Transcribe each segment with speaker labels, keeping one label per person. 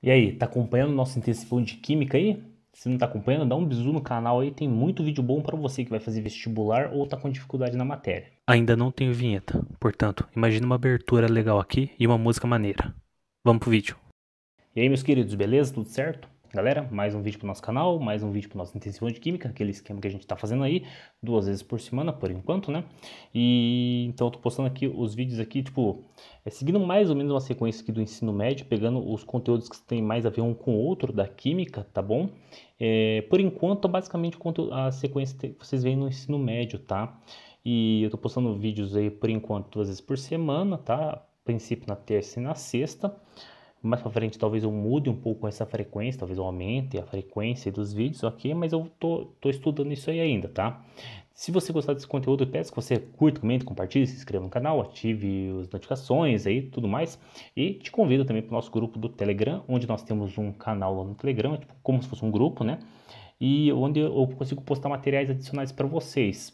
Speaker 1: E aí, tá acompanhando o nosso intensivão de química aí? Se não tá acompanhando, dá um bisu no canal aí, tem muito vídeo bom para você que vai fazer vestibular ou tá com dificuldade na matéria.
Speaker 2: Ainda não tenho vinheta, portanto, imagine uma abertura legal aqui e uma música maneira. Vamos pro vídeo.
Speaker 1: E aí, meus queridos, beleza? Tudo certo? Galera, mais um vídeo pro nosso canal, mais um vídeo pro nosso intensivão de química, aquele esquema que a gente tá fazendo aí, 2 vezes por semana, por enquanto, né? E então eu tô postando aqui os vídeos aqui, tipo, seguindo mais ou menos uma sequência aqui do ensino médio, pegando os conteúdos que tem mais a ver um com o outro da química, tá bom? Por enquanto, basicamente, a sequência que vocês veem no ensino médio, tá? E eu tô postando vídeos aí, por enquanto, 2 vezes por semana, tá? A princípio na terça e na sexta. Mais pra frente talvez eu mude um pouco essa frequência, talvez eu aumente a frequência dos vídeos, ok? Mas eu tô estudando isso aí ainda, tá? Se você gostar desse conteúdo, eu peço que você curta, comente, compartilhe, se inscreva no canal, ative as notificações aí, tudo mais. E te convido também para o nosso grupo do Telegram, onde nós temos um canal lá no Telegram, tipo, como se fosse um grupo, né? E onde eu consigo postar materiais adicionais para vocês.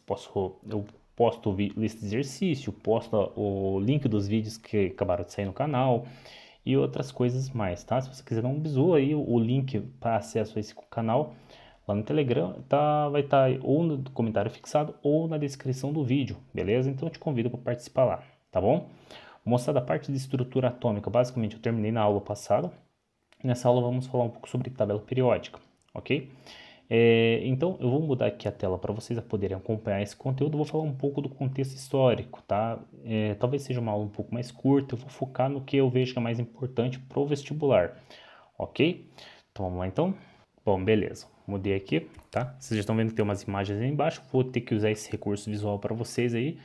Speaker 1: Eu posto lista de exercício, posto o link dos vídeos que acabaram de sair no canal e outras coisas mais, tá? Se você quiser dar um bisu aí, o link para acesso a esse canal lá no Telegram vai estar ou no comentário fixado ou na descrição do vídeo, beleza? Então eu te convido para participar lá, tá bom? Mostrada a parte de estrutura atômica, basicamente eu terminei na aula passada. Nessa aula vamos falar um pouco sobre tabela periódica, ok? Então eu vou mudar aqui a tela para vocês poderem acompanhar esse conteúdo. Vou falar um pouco do contexto histórico, tá? Talvez seja uma aula um pouco mais curta. Eu vou focar no que eu vejo que é mais importante para o vestibular, ok? Então vamos lá então. Bom, beleza. Mudei aqui, tá? Vocês já estão vendo que tem umas imagens aí embaixo. Vou ter que usar esse recurso visual para vocês aí,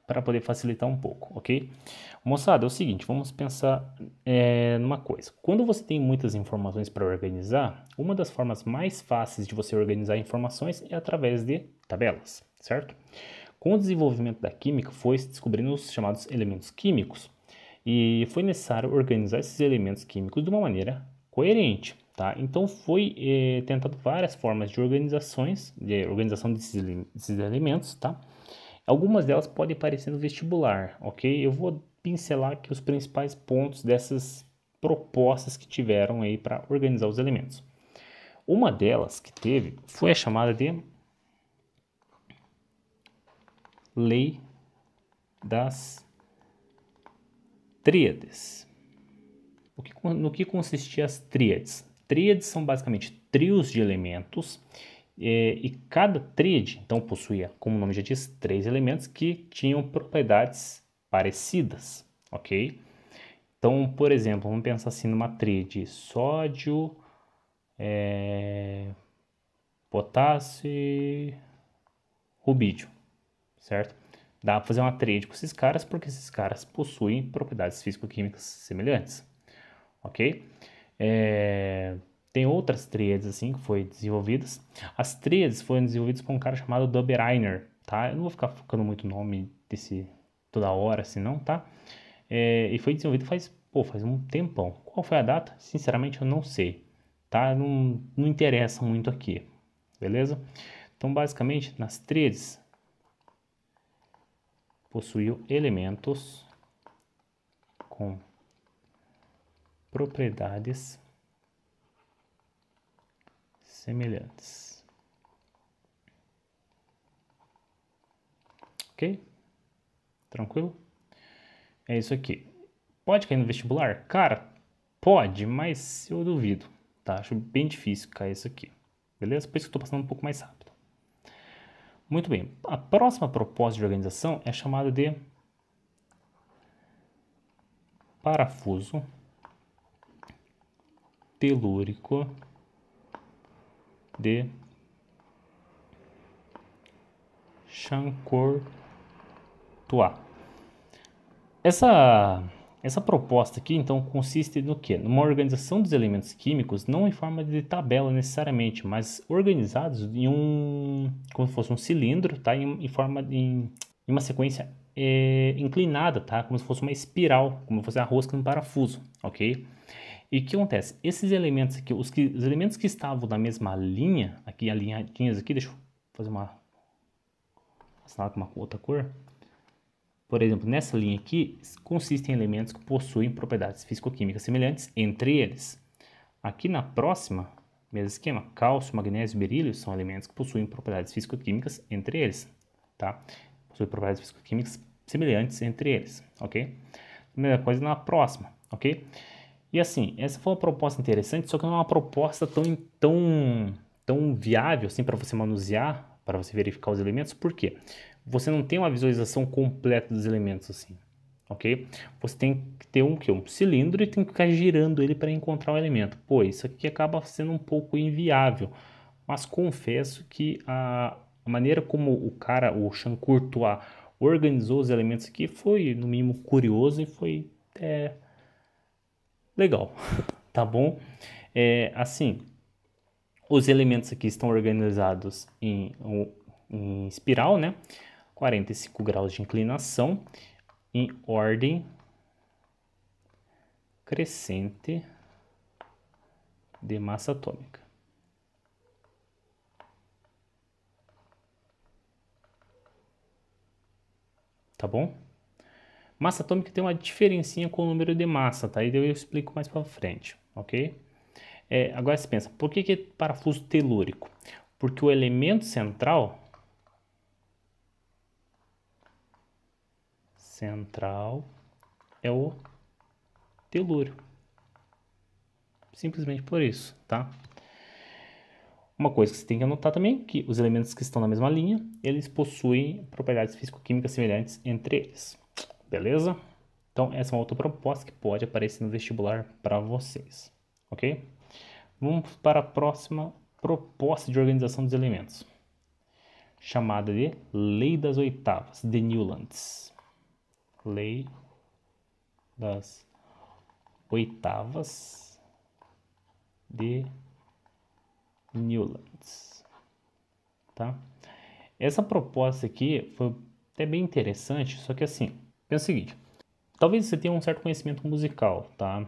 Speaker 1: para poder facilitar um pouco, ok? Moçada, é o seguinte, vamos pensar numa coisa. Quando você tem muitas informações para organizar, uma das formas mais fáceis de você organizar informações é através de tabelas, certo? Com o desenvolvimento da química, foi se descobrindo os chamados elementos químicos e foi necessário organizar esses elementos químicos de uma maneira coerente, tá? Então foi tentado várias formas de organização desses elementos, tá? Algumas delas podem aparecer no vestibular, ok? Eu vou pincelar aqui os principais pontos dessas propostas que tiveram aí para organizar os elementos. Uma delas que teve foi a chamada de Lei das Tríades. No que consistia as tríades? Tríades são basicamente trios de elementos e cada tríade, então, possuía, como o nome já diz, 3 elementos que tinham propriedades parecidas, ok? Então, por exemplo, vamos pensar assim numa tríade sódio, potássio e rubídio, certo? Dá para fazer uma tríade com esses caras porque esses caras possuem propriedades físico-químicas semelhantes, ok? Tem outras tríades assim que foram desenvolvidas. As tríades foram desenvolvidas por um cara chamado Dobereiner, tá? Eu não vou ficar focando muito no nome desse toda hora assim não, tá? E foi desenvolvido faz um tempão. Qual foi a data? Sinceramente eu não sei, tá? Não interessa muito aqui, beleza? Então basicamente nas tríades possuíam elementos com propriedades semelhantes. Ok? Tranquilo? É isso aqui. Pode cair no vestibular? Cara, pode, mas eu duvido, tá? Acho bem difícil cair isso aqui. Beleza? Por isso que eu estou passando um pouco mais rápido. Muito bem. A próxima proposta de organização é chamada de parafuso telúrico de Chancourtois. Essa proposta aqui, então, consiste no quê? Numa organização dos elementos químicos, não em forma de tabela necessariamente, mas organizados como se fosse um cilindro, tá? Em uma sequência inclinada, tá? Como se fosse uma espiral, como se fosse a rosca no parafuso, ok? E o que acontece? Esses elementos aqui, os elementos que estavam na mesma linha, aqui alinhadinhos aqui, deixa eu fazer uma assinala com uma outra cor. Por exemplo, nessa linha aqui, consistem em elementos que possuem propriedades físico-químicas semelhantes entre eles. Aqui na próxima, mesmo esquema, cálcio, magnésio e berílio são elementos que possuem propriedades físico-químicas entre eles, tá? Possuem propriedades físico-químicas semelhantes entre eles, ok? Mesma coisa na próxima, ok? E assim, essa foi uma proposta interessante, só que não é uma proposta tão viável assim para você manusear, para você verificar os elementos, por quê? Você não tem uma visualização completa dos elementos assim, ok? Você tem que ter um cilindro e tem que ficar girando ele para encontrar o elemento. Pô, isso aqui acaba sendo um pouco inviável, mas confesso que a maneira como o Jean Courtois, organizou os elementos aqui foi, no mínimo, curioso e foi legal, tá bom? Assim, os elementos aqui estão organizados em espiral, né? 45 graus de inclinação, em ordem crescente de massa atômica. Tá bom? Massa atômica tem uma diferencinha com o número de massa, tá? E eu explico mais pra frente, ok? Agora você pensa, por que é parafuso telúrico? Porque o elemento central é o telúrio. Simplesmente por isso, tá? Uma coisa que você tem que anotar também, que os elementos que estão na mesma linha, eles possuem propriedades físico-químicas semelhantes entre eles. Beleza? Então, essa é uma outra proposta que pode aparecer no vestibular para vocês. Ok? Vamos para a próxima proposta de organização dos elementos, chamada de Lei das Oitavas, de Newlands. Lei das Oitavas de Newlands. Tá? Essa proposta aqui foi até bem interessante, só que assim, pensa o seguinte, talvez você tenha um certo conhecimento musical, tá?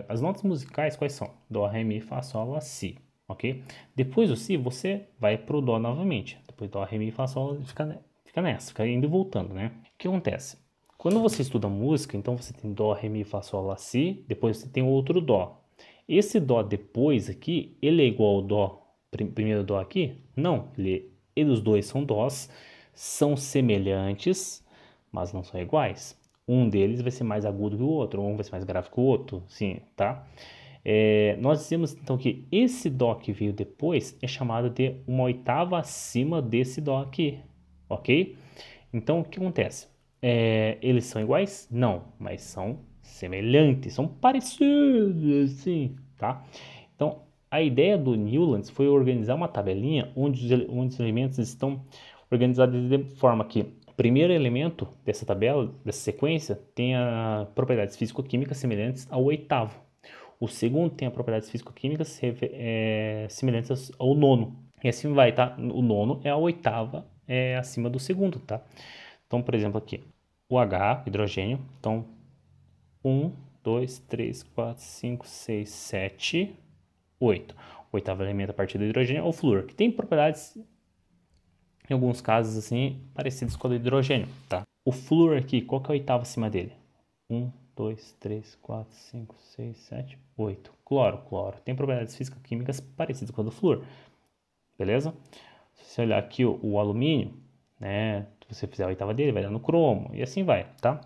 Speaker 1: As notas musicais quais são? Dó, Ré, Mi, Fá, Sol, Lá, Si, ok? Depois do Si, você vai pro Dó novamente. Depois Dó, Ré, Mi, Fá, Sol, fica nessa, fica indo e voltando, né? O que acontece? Quando você estuda música, então você tem Dó, Ré, Mi, Fá, Sol, Lá, Si, depois você tem outro Dó. Esse Dó depois aqui, ele é igual ao Dó, primeiro Dó aqui? Não, os dois são Dós, são semelhantes, mas não são iguais. Um deles vai ser mais agudo que o outro, um vai ser mais grave que o outro, sim, tá? Nós dizemos então que esse Dó que veio depois é chamado de uma oitava acima desse Dó aqui, ok? Então o que acontece? Eles são iguais? Não, mas são semelhantes, são parecidos, sim, tá? Então a ideia do Newlands foi organizar uma tabelinha onde os elementos estão organizados de forma que o primeiro elemento dessa tabela, dessa sequência, tenha propriedades físico-químicas semelhantes ao oitavo. O segundo tem propriedades físico-químicas semelhantes ao nono. E assim vai, tá? O nono é a oitava acima do segundo, tá? Então, por exemplo, aqui, o H, hidrogênio. Então, 1, 2, 3, 4, 5, 6, 7, 8. O oitavo elemento a partir do hidrogênio é o flúor, que tem propriedades, em alguns casos, assim, parecidas com a do hidrogênio, tá? O flúor aqui, qual que é o oitavo acima dele? 1, 2, 3, 4, 5, 6, 7, 8. Cloro. Tem propriedades físico-químicas parecidas com a do flúor. Beleza? Se você olhar aqui o alumínio, né? Se você fizer a oitava dele, vai dar no cromo. E assim vai, tá?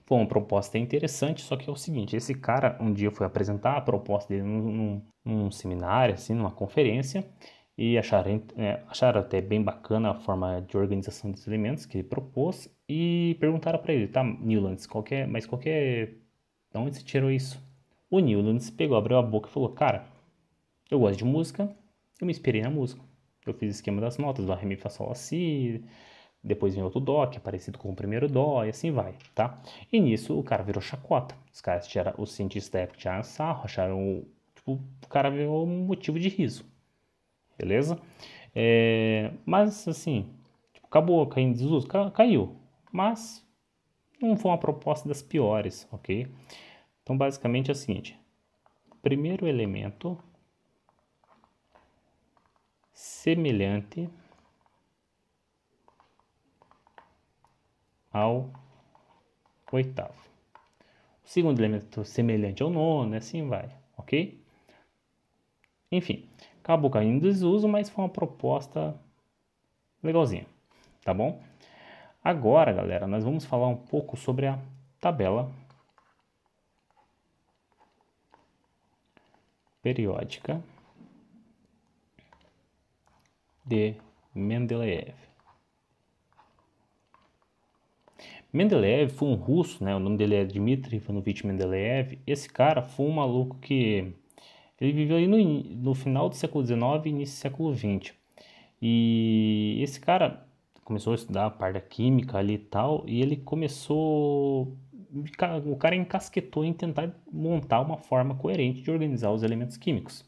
Speaker 1: Foi uma proposta interessante, só que é o seguinte, esse cara um dia foi apresentar a proposta dele num seminário, assim, numa conferência, e acharam até bem bacana a forma de organização dos elementos que ele propôs, e perguntaram para ele, tá, Newlands, de onde você tirou isso? O Newlands pegou, abriu a boca e falou, cara, eu gosto de música, eu me inspirei na música. Eu fiz o esquema das notas, Dó, Ré, Mi, Fá, Sol, Lá, Si, depois vem outro Dó, que é parecido com o primeiro Dó, e assim vai, tá? E nisso o cara virou chacota. Os cientistas da época tiraram sarro, acharam, tipo, o cara virou um motivo de riso. Beleza? Mas, assim, tipo, acabou caindo em desuso? Caiu. Mas não foi uma proposta das piores, ok? Então, basicamente é o seguinte. Primeiro elemento semelhante ao oitavo. O segundo elemento semelhante ao nono, assim vai. ok? Enfim, acabou caindo em desuso, mas foi uma proposta legalzinha, tá bom? Agora, galera, nós vamos falar um pouco sobre a tabela periódica de Mendeleev. Mendeleev foi um russo, né? O nome dele é Dmitry Ivanovich Mendeleev. Esse cara foi um maluco que ele viveu aí no final do século XIX e início do século XX. E esse cara começou a estudar a parte da química ali e tal, e ele começou... O cara encasquetou em tentar montar uma forma coerente de organizar os elementos químicos,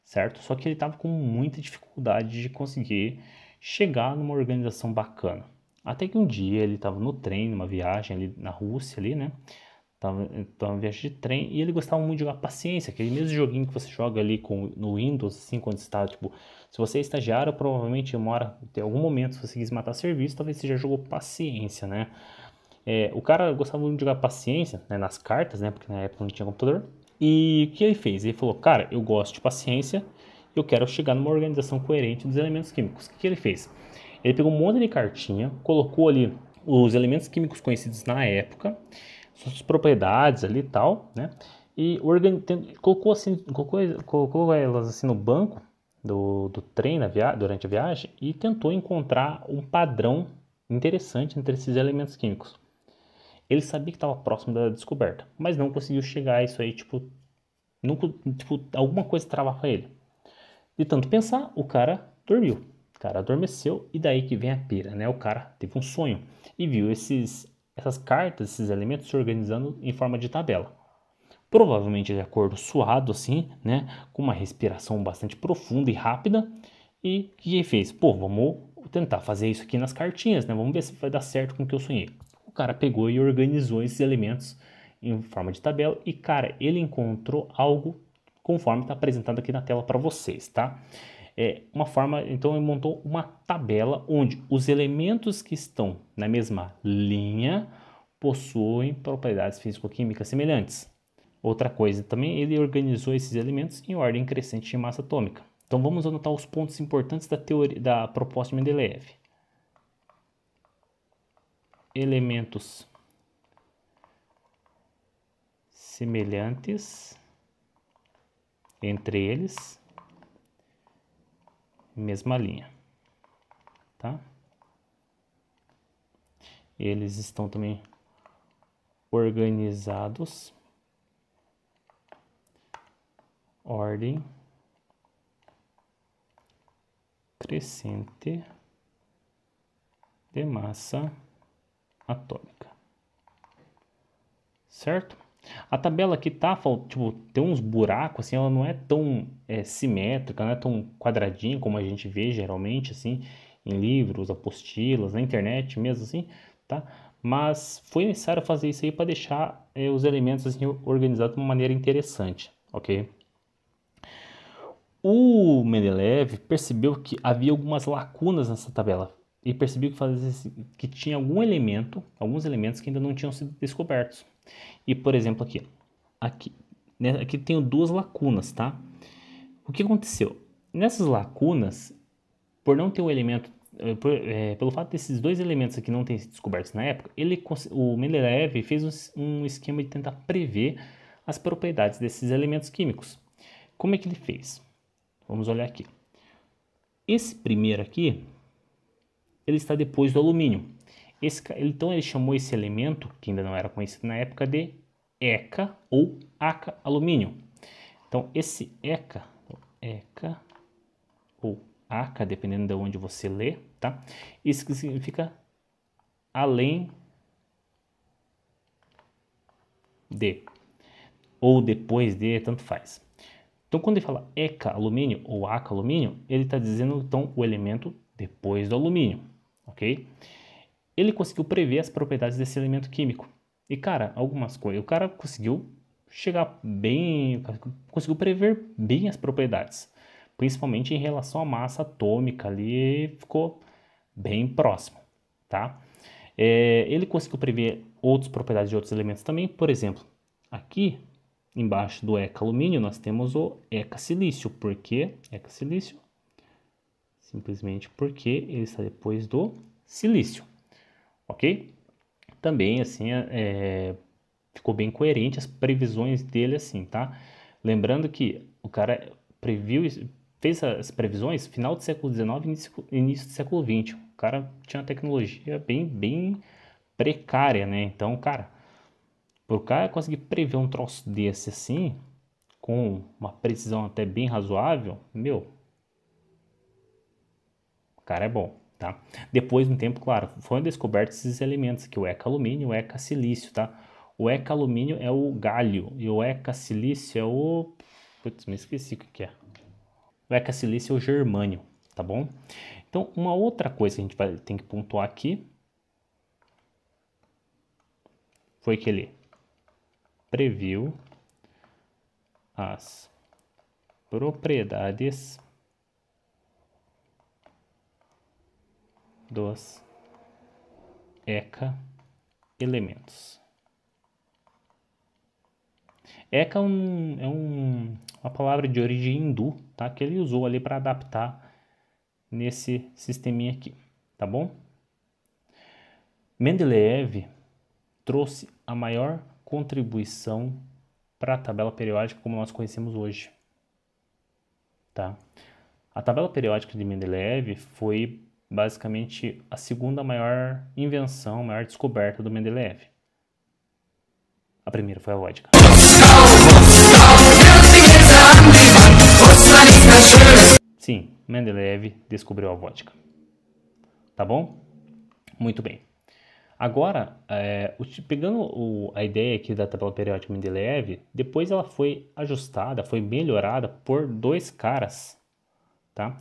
Speaker 1: certo? Só que ele estava com muita dificuldade de conseguir chegar numa organização bacana. Até que um dia ele estava no trem, numa viagem ali na Rússia, ali, né? Tava numa viagem de trem e ele gostava muito de jogar paciência, aquele mesmo joguinho que você joga ali no Windows, assim, quando você está, tipo, se você é estagiário, provavelmente em algum momento, se você quis matar serviço, talvez você já jogou paciência, né? O cara gostava muito de jogar paciência, né, nas cartas, né, porque na época não tinha computador. E o que ele fez? Ele falou, cara, eu gosto de paciência, eu quero chegar numa organização coerente dos elementos químicos. O que ele fez? Ele pegou um monte de cartinha, colocou ali os elementos químicos conhecidos na época, suas propriedades ali e tal, né? E colocou elas assim no banco do trem durante a viagem e tentou encontrar um padrão interessante entre esses elementos químicos. Ele sabia que estava próximo da descoberta, mas não conseguiu chegar a isso aí, tipo, nunca, tipo, alguma coisa travava ele. De tanto pensar, o cara dormiu. O cara adormeceu e daí que vem a pira, né? O cara teve um sonho e viu essas cartas, esses elementos se organizando em forma de tabela. Provavelmente ele acordou suado assim, né? Com uma respiração bastante profunda e rápida. E o que ele fez? Pô, vamos tentar fazer isso aqui nas cartinhas, né? Vamos ver se vai dar certo com o que eu sonhei. O cara pegou e organizou esses elementos em forma de tabela e, cara, ele encontrou algo conforme está apresentado aqui na tela para vocês, tá? Então ele montou uma tabela onde os elementos que estão na mesma linha possuem propriedades físico-químicas semelhantes. Outra coisa também, ele organizou esses elementos em ordem crescente de massa atômica. Então vamos anotar os pontos importantes da teoria da proposta de Mendeleev. Elementos semelhantes entre eles, mesma linha, tá? Eles estão também organizados, ordem crescente de massa atômica, certo? A tabela aqui tá, tipo, tem uns buracos, assim, ela não é tão simétrica, não é tão quadradinha como a gente vê geralmente, assim, em livros, apostilas, na internet mesmo, assim, tá? Mas foi necessário fazer isso aí para deixar os elementos, assim, organizados de uma maneira interessante, ok? O Mendeleev percebeu que havia algumas lacunas nessa tabela e percebeu que tinha alguns elementos que ainda não tinham sido descobertos. E, por exemplo, aqui tenho duas lacunas, tá? O que aconteceu? Nessas lacunas, por não ter o elemento, pelo fato desses dois elementos aqui não terem sido descobertos na época, o Mendeleev fez um esquema de tentar prever as propriedades desses elementos químicos. Como é que ele fez? Vamos olhar aqui. Esse primeiro aqui, ele está depois do alumínio. Então ele chamou esse elemento, que ainda não era conhecido na época, de ECA ou ACA alumínio. Então esse ECA ou ACA, dependendo de onde você lê, tá? Isso que significa além de ou depois de, tanto faz. Então quando ele fala ECA alumínio ou ACA alumínio, ele está dizendo então o elemento depois do alumínio, ok? Ele conseguiu prever as propriedades desse elemento químico. E, cara, algumas coisas. O cara conseguiu conseguiu prever bem as propriedades. Principalmente em relação à massa atômica ali, ficou bem próximo, tá? Ele conseguiu prever outras propriedades de outros elementos também. Por exemplo, aqui embaixo do ECA-alumínio nós temos o ECA-silício. Por que ECA-silício? Simplesmente porque ele está depois do silício, ok? Também, assim, ficou bem coerente as previsões dele, assim, tá? Lembrando que o cara fez as previsões final do século XIX e início do século XX. O cara tinha uma tecnologia bem precária, né? Então, cara, para o cara conseguir prever um troço desse assim, com uma precisão até bem razoável, meu, o cara é bom, tá? Depois de um tempo, claro, foram descobertos esses elementos aqui, o ECA-alumínio e o ECA-silício, tá? O ECA-alumínio é o galho e o ECA-silício é o... Putz, me esqueci o que é. O ECA-silício é o germânio, tá bom? Então, uma outra coisa que a gente tem que pontuar aqui foi que ele previu as propriedades dos ECA-elementos. ECA uma palavra de origem hindu, tá? Que ele usou ali para adaptar nesse sisteminha aqui, tá bom? Mendeleev trouxe a maior contribuição para a tabela periódica como nós conhecemos hoje, tá? A tabela periódica de Mendeleev foi basicamente a segunda maior invenção, maior descoberta do Mendeleev. A primeira foi a vodka. Sim, Mendeleev descobriu a vodka. Tá bom? Muito bem. Agora, pegando a ideia aqui da tabela periódica Mendeleev, depois ela foi ajustada, foi melhorada por dois caras, tá?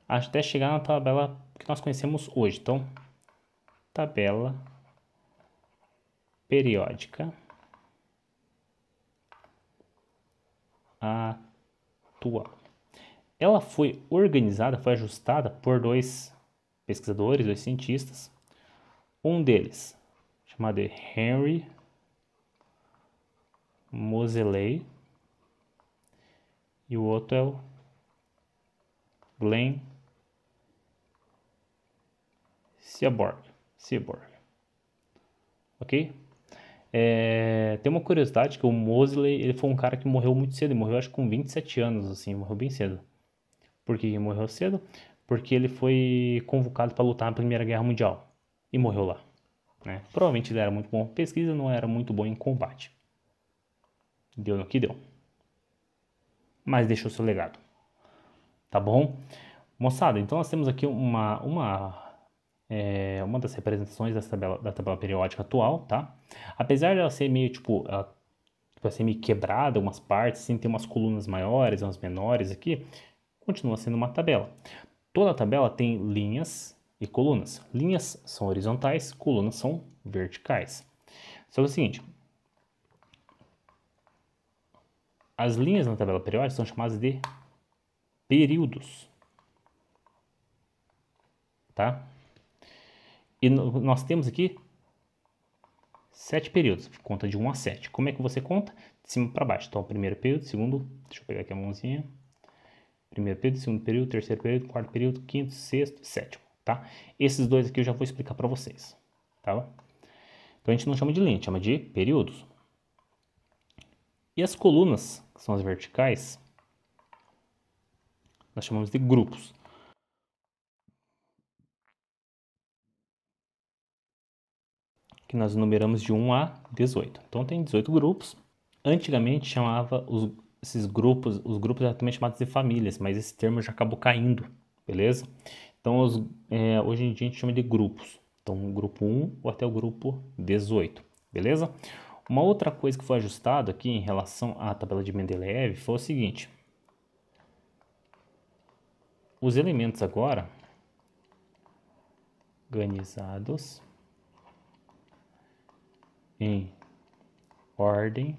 Speaker 1: Até chegar na tabela que nós conhecemos hoje. Então, tabela periódica atual. Ela foi organizada, foi ajustada por dois pesquisadores, dois cientistas. Um deles, chamado Henry Moseley, e o outro é o Glenn Seaborg. Ok? Tem uma curiosidade que o Moseley, ele foi um cara que morreu muito cedo, ele morreu acho que com 27 anos, assim, morreu bem cedo. Por que ele morreu cedo? Porque ele foi convocado para lutar na Primeira Guerra Mundial e morreu lá, né? Provavelmente ele era muito bom em pesquisa, não era muito bom em combate. Deu no que deu. Mas deixou seu legado. Tá bom? Moçada, então nós temos aqui uma das representações da tabela periódica atual, tá? Apesar de ela ser meio, ela ser meio quebrada, algumas partes, assim, tem umas colunas maiores, umas menores aqui, continua sendo uma tabela. Toda tabela tem linhas e colunas. Linhas são horizontais, colunas são verticais. Só que é o seguinte, as linhas na tabela periódica são chamadas de períodos, tá? E nós temos aqui 7 períodos, conta de 1 a 7. Como é que você conta? De cima para baixo. Então, primeiro período, segundo, deixa eu pegar aqui a mãozinha. Primeiro período, segundo período, terceiro período, quarto período, quinto, sexto, sétimo, tá? Esses dois aqui eu já vou explicar para vocês, tá? Então, a gente não chama de linha, a gente chama de períodos. E as colunas, que são as verticais, nós chamamos de grupos. Que nós numeramos de 1 a 18. Então tem 18 grupos. Antigamente chamava esses grupos, os grupos eram também chamados de famílias, mas esse termo já acabou caindo, beleza? Então hoje em dia a gente chama de grupos. Então grupo 1 ou até o grupo 18, beleza? Uma outra coisa que foi ajustada aqui em relação à tabela de Mendeleev foi o seguinte. Os elementos agora organizados em ordem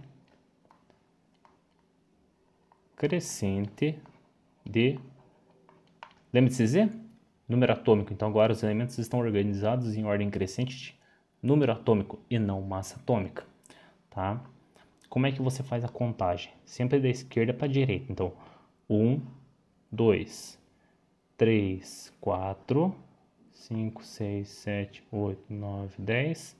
Speaker 1: crescente de... Lembra de dizer? Número atômico. Então agora os elementos estão organizados em ordem crescente de número atômico e não massa atômica, tá? como é que você faz a contagem? Sempre da esquerda para a direita. Então, 1, 2, 3, 4, 5, 6, 7, 8, 9, 10,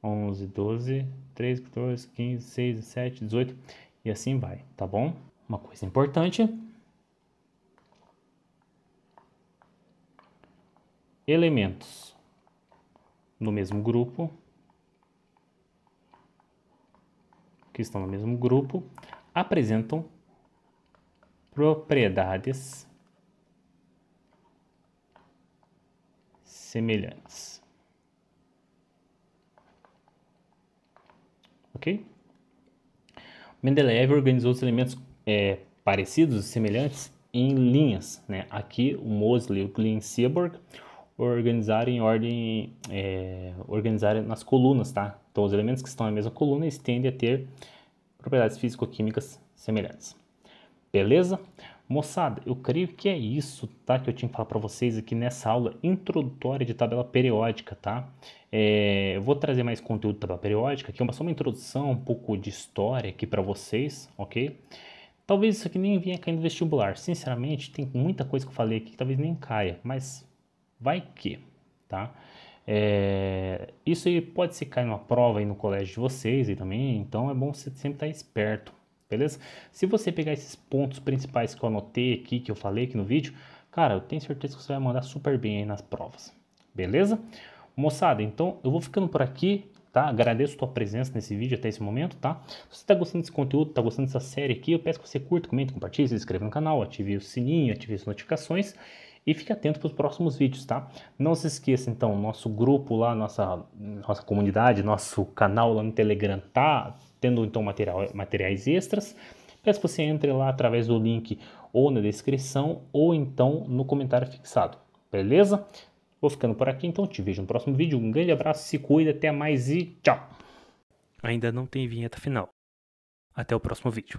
Speaker 1: 11, 12, 13, 14, 15, 16, 17, 18 e assim vai, tá bom? Uma coisa importante: elementos no mesmo grupo, que estão no mesmo grupo, apresentam propriedades semelhantes. Ok? Mendeleev organizou os elementos parecidos e semelhantes em linhas, né? Aqui o Moseley e o Glenn-Seaborg organizaram em ordem, organizaram nas colunas, tá? Então os elementos que estão na mesma coluna eles tendem a ter propriedades físico-químicas semelhantes. Beleza? Moçada, eu creio que é isso, tá? Que eu tinha que falar para vocês aqui nessa aula introdutória de tabela periódica, tá? Eu vou trazer mais conteúdo de tabela periódica, aqui é só uma introdução, um pouco de história aqui para vocês, ok? Talvez isso aqui nem venha cair no vestibular. Sinceramente, tem muita coisa que eu falei aqui que talvez nem caia, mas vai que, tá? Isso aí pode ser cair numa prova aí no colégio de vocês e também, então é bom você sempre estar esperto. Beleza? Se você pegar esses pontos principais que eu anotei aqui, que eu falei aqui no vídeo, cara, eu tenho certeza que você vai mandar super bem aí nas provas. Beleza? Moçada, então eu vou ficando por aqui, tá? Agradeço a tua presença nesse vídeo até esse momento, tá? Se você tá gostando desse conteúdo, tá gostando dessa série aqui, eu peço que você curta, comente, compartilhe, se inscreva no canal, ative o sininho, ative as notificações e fique atento para os próximos vídeos, tá? Não se esqueça, então, nosso grupo lá, nossa comunidade, nosso canal lá no Telegram tá tendo então materiais extras. Peço que você entre lá através do link ou na descrição ou então no comentário fixado, beleza? Vou ficando por aqui, então te vejo no próximo vídeo. Um grande abraço, se cuida, até mais e tchau!
Speaker 2: Ainda não tem vinheta final. Até o próximo vídeo.